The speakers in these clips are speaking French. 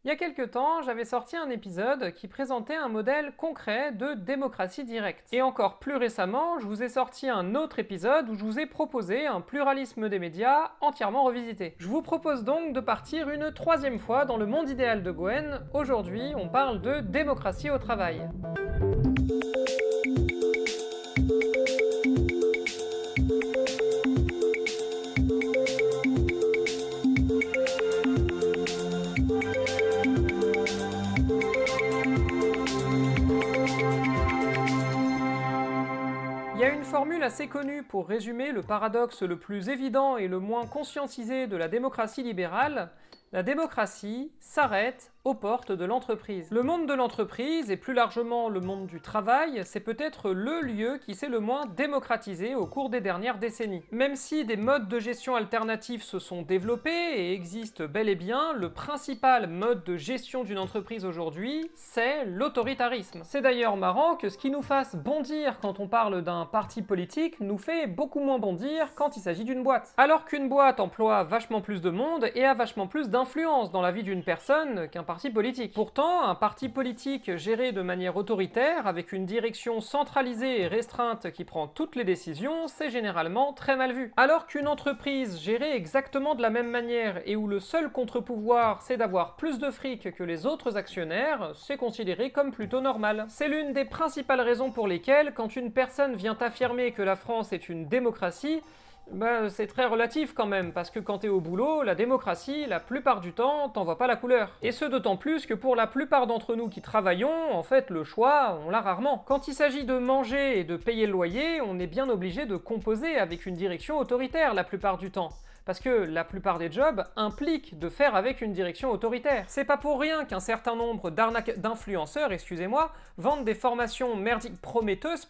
Il y a quelque temps, j'avais sorti un épisode qui présentait un modèle concret de démocratie directe. Et encore plus récemment, je vous ai sorti un autre épisode où je vous ai proposé un pluralisme des médias entièrement revisité. Je vous propose donc de partir une troisième fois dans le monde idéal de Gwen. Aujourd'hui, on parle de démocratie au travail. Il y a une formule assez connue pour résumer le paradoxe le plus évident et le moins conscientisé de la démocratie libérale. La démocratie s'arrête aux portes de l'entreprise. Le monde de l'entreprise, et plus largement le monde du travail, c'est peut-être le lieu qui s'est le moins démocratisé au cours des dernières décennies. Même si des modes de gestion alternatifs se sont développés et existent bel et bien, le principal mode de gestion d'une entreprise aujourd'hui, c'est l'autoritarisme. C'est d'ailleurs marrant que ce qui nous fasse bondir quand on parle d'un parti politique nous fait beaucoup moins bondir quand il s'agit d'une boîte. Alors qu'une boîte emploie vachement plus de monde et a vachement plus d'influence dans la vie d'une personne qu'un parti politique. Pourtant, un parti politique géré de manière autoritaire, avec une direction centralisée et restreinte qui prend toutes les décisions, c'est généralement très mal vu. Alors qu'une entreprise gérée exactement de la même manière et où le seul contre-pouvoir c'est d'avoir plus de fric que les autres actionnaires, c'est considéré comme plutôt normal. C'est l'une des principales raisons pour lesquelles, quand une personne vient affirmer que la France est une démocratie, c'est très relatif quand même, parce que quand t'es au boulot, la démocratie, la plupart du temps, t'en vois pas la couleur. Et ce d'autant plus que pour la plupart d'entre nous qui travaillons, en fait, le choix, on l'a rarement. Quand il s'agit de manger et de payer le loyer, on est bien obligé de composer avec une direction autoritaire la plupart du temps. Parce que la plupart des jobs impliquent de faire avec une direction autoritaire. C'est pas pour rien qu'un certain nombre d'influenceurs, vendent des formations merdiques prometteuses,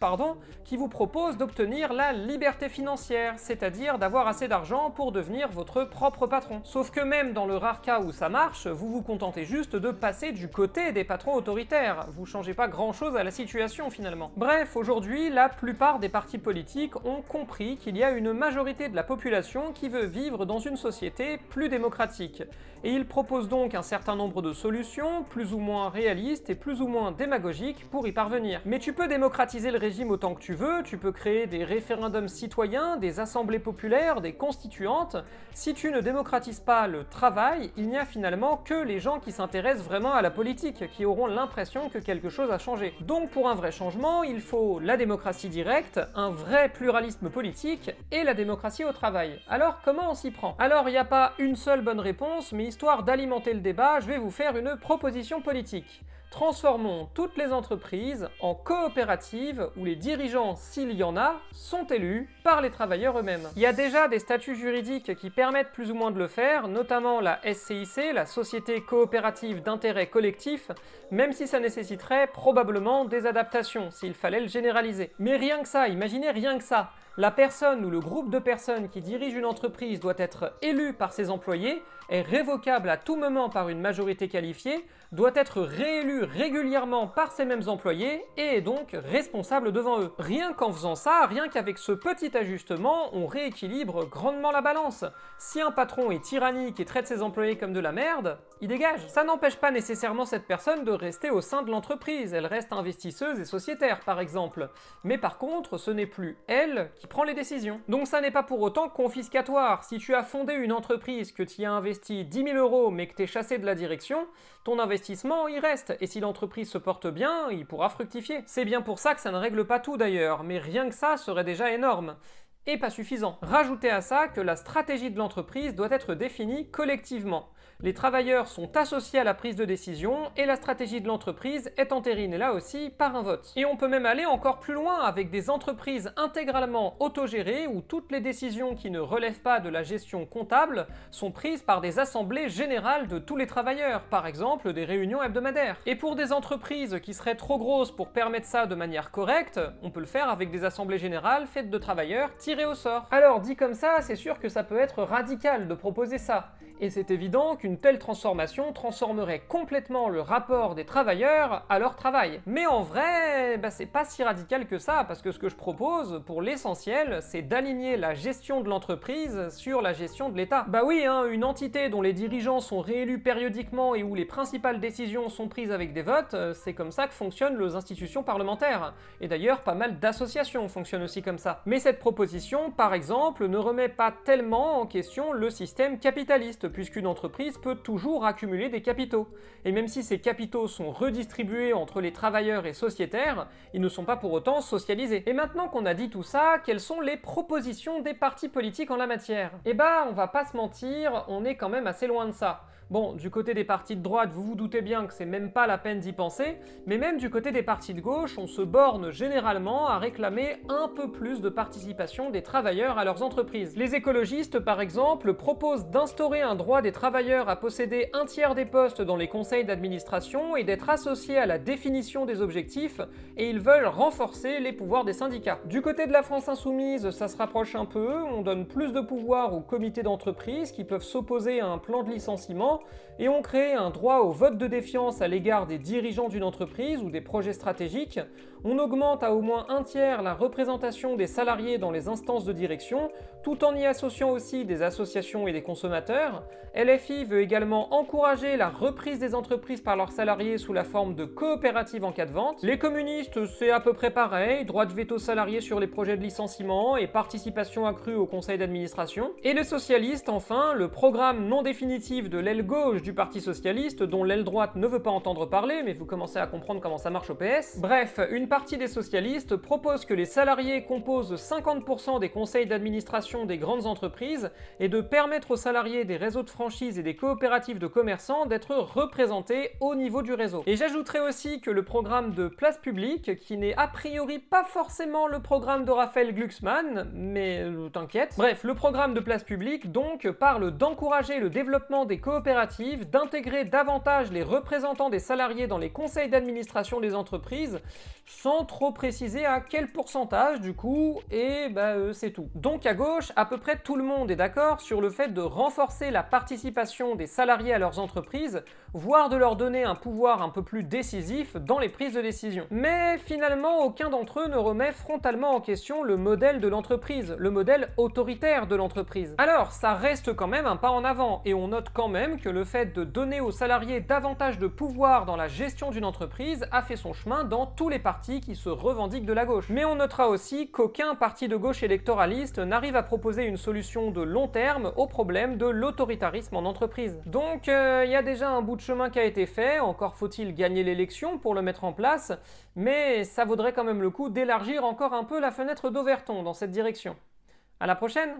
qui vous proposent d'obtenir la liberté financière, c'est-à-dire d'avoir assez d'argent pour devenir votre propre patron. Sauf que même dans le rare cas où ça marche, vous vous contentez juste de passer du côté des patrons autoritaires. Vous changez pas grand-chose à la situation finalement. Bref, aujourd'hui, la plupart des partis politiques ont compris qu'il y a une majorité de la population qui veut vivre dans une société plus démocratique. Et il propose donc un certain nombre de solutions, plus ou moins réalistes et plus ou moins démagogiques, pour y parvenir. Mais tu peux démocratiser le régime autant que tu veux, tu peux créer des référendums citoyens, des assemblées populaires, des constituantes. Si tu ne démocratises pas le travail, il n'y a finalement que les gens qui s'intéressent vraiment à la politique, qui auront l'impression que quelque chose a changé. Donc pour un vrai changement, il faut la démocratie directe, un vrai pluralisme politique et la démocratie au travail. Alors comment on s'y prend? Alors il n'y a pas une seule bonne réponse, mais histoire d'alimenter le débat, je vais vous faire une proposition politique. Transformons toutes les entreprises en coopératives où les dirigeants, s'il y en a, sont élus par les travailleurs eux-mêmes. Il y a déjà des statuts juridiques qui permettent plus ou moins de le faire, notamment la SCIC, la Société coopérative d'intérêt collectif, même si ça nécessiterait probablement des adaptations s'il fallait le généraliser. Mais rien que ça, imaginez rien que ça. La personne ou le groupe de personnes qui dirige une entreprise doit être élu par ses employés, est révocable à tout moment par une majorité qualifiée, doit être réélu régulièrement par ces mêmes employés et est donc responsable devant eux. Rien qu'en faisant ça, rien qu'avec ce petit ajustement, on rééquilibre grandement la balance. Si un patron est tyrannique et traite ses employés comme de la merde, il dégage. Ça n'empêche pas nécessairement cette personne de rester au sein de l'entreprise, elle reste investisseuse et sociétaire par exemple. Mais par contre, ce n'est plus elle qui prend les décisions. Donc ça n'est pas pour autant confiscatoire. Si tu as fondé une entreprise, que tu y as investi 10 000 € mais que tu es chassé de la direction, ton investissement y reste, et si l'entreprise se porte bien, il pourra fructifier. C'est bien pour ça que ça ne règle pas tout d'ailleurs, mais rien que ça serait déjà énorme. Et pas suffisant. Rajoutez à ça que la stratégie de l'entreprise doit être définie collectivement. Les travailleurs sont associés à la prise de décision et la stratégie de l'entreprise est entérinée là aussi par un vote. Et on peut même aller encore plus loin avec des entreprises intégralement autogérées où toutes les décisions qui ne relèvent pas de la gestion comptable sont prises par des assemblées générales de tous les travailleurs, par exemple des réunions hebdomadaires. Et pour des entreprises qui seraient trop grosses pour permettre ça de manière correcte, on peut le faire avec des assemblées générales faites de travailleurs tirés au sort. Alors dit comme ça, c'est sûr que ça peut être radical de proposer ça. Et c'est évident qu'une telle transformation transformerait complètement le rapport des travailleurs à leur travail. Mais en vrai, c'est pas si radical que ça, parce que ce que je propose, pour l'essentiel, c'est d'aligner la gestion de l'entreprise sur la gestion de l'État. Bah oui, une entité dont les dirigeants sont réélus périodiquement et où les principales décisions sont prises avec des votes, c'est comme ça que fonctionnent les institutions parlementaires. Et d'ailleurs, pas mal d'associations fonctionnent aussi comme ça. Mais cette proposition, par exemple, ne remet pas tellement en question le système capitaliste, puisqu'une entreprise peut toujours accumuler des capitaux. Et même si ces capitaux sont redistribués entre les travailleurs et sociétaires, ils ne sont pas pour autant socialisés. Et maintenant qu'on a dit tout ça, quelles sont les propositions des partis politiques en la matière? Eh on va pas se mentir, on est quand même assez loin de ça. Bon, du côté des partis de droite, vous vous doutez bien que c'est même pas la peine d'y penser, mais même du côté des partis de gauche, on se borne généralement à réclamer un peu plus de participation des travailleurs à leurs entreprises. Les écologistes, par exemple, proposent d'instaurer un droit des travailleurs à posséder un tiers des postes dans les conseils d'administration et d'être associés à la définition des objectifs, et ils veulent renforcer les pouvoirs des syndicats. Du côté de la France insoumise, ça se rapproche un peu, on donne plus de pouvoir aux comités d'entreprise qui peuvent s'opposer à un plan de licenciement, et on crée un droit au vote de défiance à l'égard des dirigeants d'une entreprise ou des projets stratégiques, on augmente à au moins un tiers la représentation des salariés dans les instances de direction, tout en y associant aussi des associations et des consommateurs. LFI veut également encourager la reprise des entreprises par leurs salariés sous la forme de coopératives en cas de vente. Les communistes, c'est à peu près pareil, droit de veto salarié sur les projets de licenciement et participation accrue au conseil d'administration. Et les socialistes, enfin, le programme non définitif de l'aile gauche du Parti socialiste, dont l'aile droite ne veut pas entendre parler, mais vous commencez à comprendre comment ça marche au PS. Bref, une partie des socialistes propose que les salariés composent 50% des conseils d'administration des grandes entreprises et de permettre aux salariés des réseaux de franchise et des coopératives de commerçants d'être représentés au niveau du réseau. Et j'ajouterai aussi que le programme de place publique, qui n'est a priori pas forcément le programme de Raphaël Glucksmann, mais t'inquiète. Bref, le programme de place publique donc parle d'encourager le développement des coopératives, d'intégrer davantage les représentants des salariés dans les conseils d'administration des entreprises, sans trop préciser à quel pourcentage du coup, et c'est tout. Donc à gauche, à peu près tout le monde est d'accord sur le fait de renforcer la participation des salariés à leurs entreprises, voire de leur donner un pouvoir un peu plus décisif dans les prises de décision. Mais finalement, aucun d'entre eux ne remet frontalement en question le modèle de l'entreprise, le modèle autoritaire de l'entreprise. Alors, ça reste quand même un pas en avant, et on note quand même que le fait de donner aux salariés davantage de pouvoir dans la gestion d'une entreprise a fait son chemin dans tous les partis qui se revendiquent de la gauche. Mais on notera aussi qu'aucun parti de gauche électoraliste n'arrive à proposer une solution de long terme au problème de l'autoritarisme en entreprise. Donc, il y a déjà un bout de chemin qui a été fait, encore faut-il gagner l'élection pour le mettre en place, mais ça vaudrait quand même le coup d'élargir encore un peu la fenêtre d'Overton dans cette direction. À la prochaine!